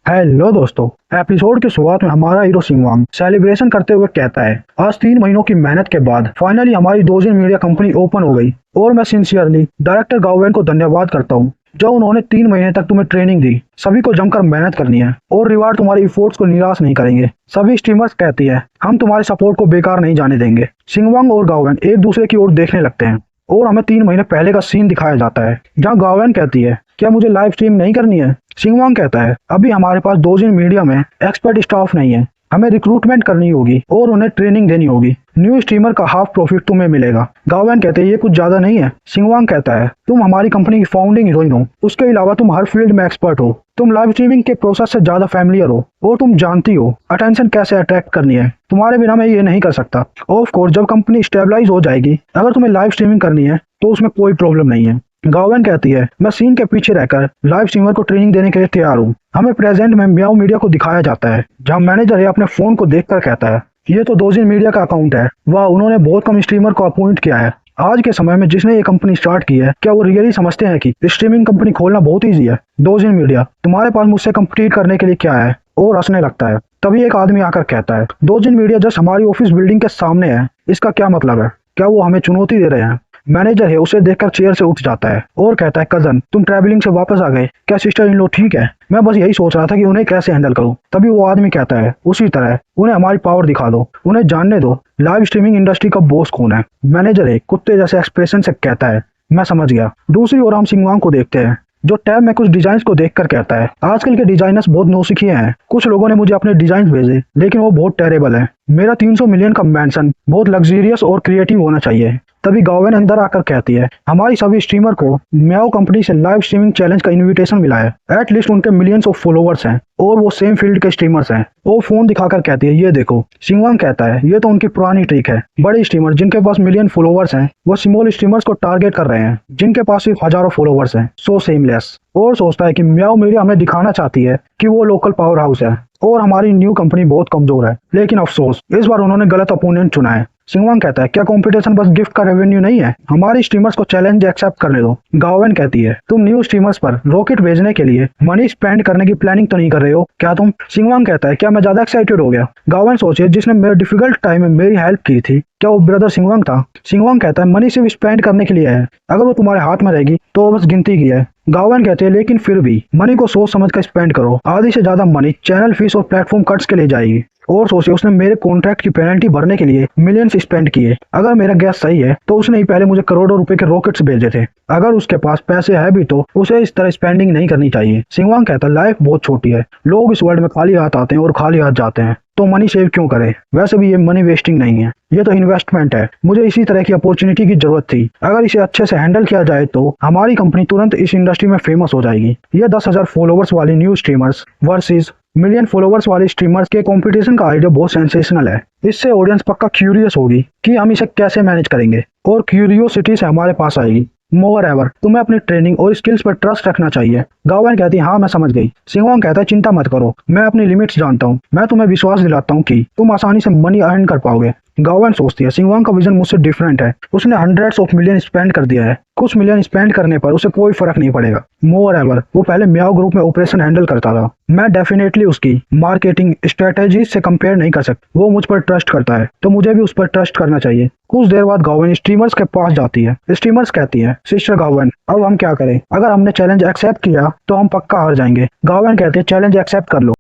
Hello दोस्तों। Episode की शुरुआत में हमारा हीरो सिंगवांग सेलिब्रेशन करते हुए कहता है, आज 3 महीनों की मेहनत के बाद फाइनली हमारी दोजिन मीडिया कंपनी ओपन हो गई और मैं सिंसियरली डायरेक्टर गाओवेन को धन्यवाद करता हूँ जो उन्होंने 3 महीने तक तुम्हें ट्रेनिंग दी। सभी को जमकर मेहनत करनी है और रिवार्ड तुम्हारी इफोर्ट्स को निराश नहीं करेंगे। सभी स्ट्रीमर्स कहती है, हम तुम्हारे सपोर्ट को बेकार नहीं जाने देंगे। सिंगवांग और गाओवेन एक दूसरे की ओर देखने लगते हैं और हमें 3 महीने पहले का सीन दिखाया जाता है जहाँ गाओवेन कहती है, क्या मुझे लाइव स्ट्रीम नहीं करनी है? सिंगवांग कहता है, अभी हमारे पास दोजिन मीडिया में एक्सपर्ट स्टाफ नहीं है, हमें रिक्रूटमेंट करनी होगी और उन्हें ट्रेनिंग देनी होगी। न्यू स्ट्रीमर का हाफ प्रॉफिट तुम्हें मिलेगा। गाओवेन कहते हैं, ये कुछ ज्यादा नहीं है? सिंगवांग कहता है, तुम हमारी कंपनी की फाउंडिंग हीरोइन हो, उसके अलावा तुम हर फील्ड में एक्सपर्ट हो, तुम लाइव स्ट्रीमिंग के प्रोसेस से ज्यादा फैमिलियर हो और तुम जानती हो अटेंशन कैसे अट्रैक्ट करनी है। तुम्हारे बिना मैं ये नहीं कर सकता। ऑफ कोर्स जब कंपनी स्टेबलाइज हो जाएगी, अगर तुम्हें लाइव स्ट्रीमिंग करनी है तो उसमें कोई प्रॉब्लम नहीं है। गाओवेन कहती है, मैं सीन के पीछे रहकर लाइव स्ट्रीमर को ट्रेनिंग देने के लिए तैयार हूँ। हमें प्रेजेंट में म्याओ मीडिया को दिखाया जाता है जहाँ मैनेजर है अपने फोन को देखकर कहता है, ये तो दोजिन मीडिया का अकाउंट है। वाह, उन्होंने बहुत कम स्ट्रीमर को अपॉइंट किया है। आज के समय में जिसने ये कंपनी स्टार्ट की है, क्या वो रियली समझते हैं कि स्ट्रीमिंग कंपनी खोलना बहुत ईजी है? दोजिन मीडिया, तुम्हारे पास मुझसे कम्पीट करने के लिए क्या है? और हंसने लगता है। तभी एक आदमी आकर कहता है, दोजिन मीडिया जस्ट हमारी ऑफिस बिल्डिंग के सामने है, इसका क्या मतलब है? क्या वो हमें चुनौती दे रहे हैं? मैनेजर है उसे देखकर चेयर से उठ जाता है और कहता है, कजन तुम ट्रैवलिंग से वापस आ गए, क्या सिस्टर इन लो ठीक है? मैं बस यही सोच रहा था कि उन्हें कैसे हैंडल करूं। तभी वो आदमी कहता है, उसी तरह उन्हें हमारी पावर दिखा दो, उन्हें जानने दो लाइव स्ट्रीमिंग इंडस्ट्री का बॉस कौन है। मैनेजर है कुत्ते जैसे एक्सप्रेशन से कहता है, मैं समझ गया। दूसरी ओर हम सिंगवांग को देखते हैं जो टैब में कुछ डिजाइन को देखकर कहता है, आजकल के डिजाइनर्स बहुत नौसिखिए हैं। कुछ लोगों ने मुझे अपने डिजाइन भेजे लेकिन वो बहुत टेरेबल है। मेरा 300 मिलियन का मैंशन बहुत लग्जरियस और क्रिएटिव होना चाहिए। तभी गाओवेन अंदर आकर कहती है, हमारी सभी स्ट्रीमर को म्याओ कंपनी से लाइव स्ट्रीमिंग चैलेंज का इनविटेशन मिला है। एटलीस्ट उनके मिलियंस ऑफ फॉलोवर्स हैं और वो सेम फील्ड के स्ट्रीमर्स हैं। वो फोन दिखाकर कहती है, ये देखो। सिंगवांग कहता है, ये तो उनकी पुरानी ट्रिक है। बड़े स्ट्रीमर जिनके पास मिलियन फॉलोवर्स हैं वो स्मॉल स्ट्रीमर्स को टारगेट कर रहे हैं जिनके पास सिर्फ हजारों फॉलोवर्स हैं। सो सेमलेस। और सोचता है कि म्याओ मीडिया हमें दिखाना चाहती है कि वो लोकल पावर हाउस है और हमारी न्यू कंपनी बहुत कमजोर है। लेकिन अफसोस, इस बार उन्होंने गलत अपोनेंट चुना है। सिंगवांग कहता है, क्या कंपटीशन बस गिफ्ट का रेवेन्यू नहीं है? हमारी स्ट्रीमर्स को चैलेंज एक्सेप्ट करने दो। गाओवेन कहती है, तुम न्यू स्ट्रीमर्स पर रॉकेट भेजने के लिए मनी स्पेंड करने की प्लानिंग तो नहीं कर रहे हो क्या तुम? सिंगवांग कहता है, क्या मैं ज्यादा एक्साइटेड हो गया? गाओवेन सोचे, जिसने मेरे डिफिकल्ट टाइम में मेरी हेल्प की थी, क्या वो ब्रदर सिंगवांग था? सिंगवांग कहता है, मनी सिर्फ स्पेंड करने के लिए है, अगर वो तुम्हारे हाथ में रहेगी तो वो बस गिनती की है। गाओवेन कहते हैं, लेकिन फिर भी मनी को सोच समझ कर स्पेंड करो। आधी से ज्यादा मनी चैनल फीस और प्लेटफॉर्म कट्स के लिए जाएगी। और सोचे, उसने मेरे कॉन्ट्रैक्ट की पेनल्टी भरने के लिए मिलियंस स्पेंड किए। अगर मेरा गैस सही है तो उसने ही पहले मुझे करोड़ों रुपए के रॉकेट्स भेजे थे। अगर उसके पास पैसे है भी तो उसे इस तरह स्पेंडिंग नहीं करनी चाहिए। सिंगवांग कहता है, लाइफ बहुत छोटी है, लोग इस वर्ल्ड में खाली हाथ आते हैं और खाली हाथ जाते हैं, तो मनी सेव क्यों करे? वैसे भी ये मनी वेस्टिंग नहीं है, ये तो इन्वेस्टमेंट है। मुझे इसी तरह की अपॉर्चुनिटी की जरूरत थी। अगर इसे अच्छे से हैंडल किया जाए तो हमारी कंपनी तुरंत इस इंडस्ट्री में फेमस हो जाएगी। ये 10,000 फॉलोवर्स वाली new streamers versus million followers वाले स्ट्रीमर्स के कंपटीशन का आइडिया बहुत सेंसेशनल है। इससे ऑडियंस पक्का क्यूरियस होगी कि हम इसे कैसे मैनेज करेंगे और क्यूरियोसिटी से हमारे पास आएगी। मोर एवर, तुम्हें अपनी ट्रेनिंग और स्किल्स पर ट्रस्ट रखना चाहिए। गाओवेन कहती है, हाँ मैं समझ गई। सिंगवांग कहता है, चिंता मत करो, मैं अपनी लिमिट्स जानता हूँ। मैं तुम्हें विश्वास दिलाता हूँ कि तुम आसानी से मनी अर्न कर पाओगे। गाओवेन सोचती है, सिंगवांग का विजन मुझसे डिफरेंट है। उसने हंड्रेड्स ऑफ मिलियन स्पेंड कर दिया है, कुछ मिलियन स्पेंड करने पर उसे कोई फर्क नहीं पड़ेगा। मोर एवर, वो पहले म्याओ ग्रुप में ऑपरेशन हैंडल करता था। मैं डेफिनेटली उसकी मार्केटिंग स्ट्रेटेजी से कंपेयर नहीं कर सकता। वो मुझ पर ट्रस्ट करता है तो मुझे भी उस पर ट्रस्ट करना चाहिए। कुछ देर बाद गाओवेन स्ट्रीमर्स के पास जाती है। स्ट्रीमर्स कहती है, सिस्टर गाओवेन, अब हम क्या करें? अगर हमने चैलेंज एक्सेप्ट किया तो हम पक्का हार जाएंगे। गाओवेन कहते हैं, चैलेंज एक्सेप्ट कर लो।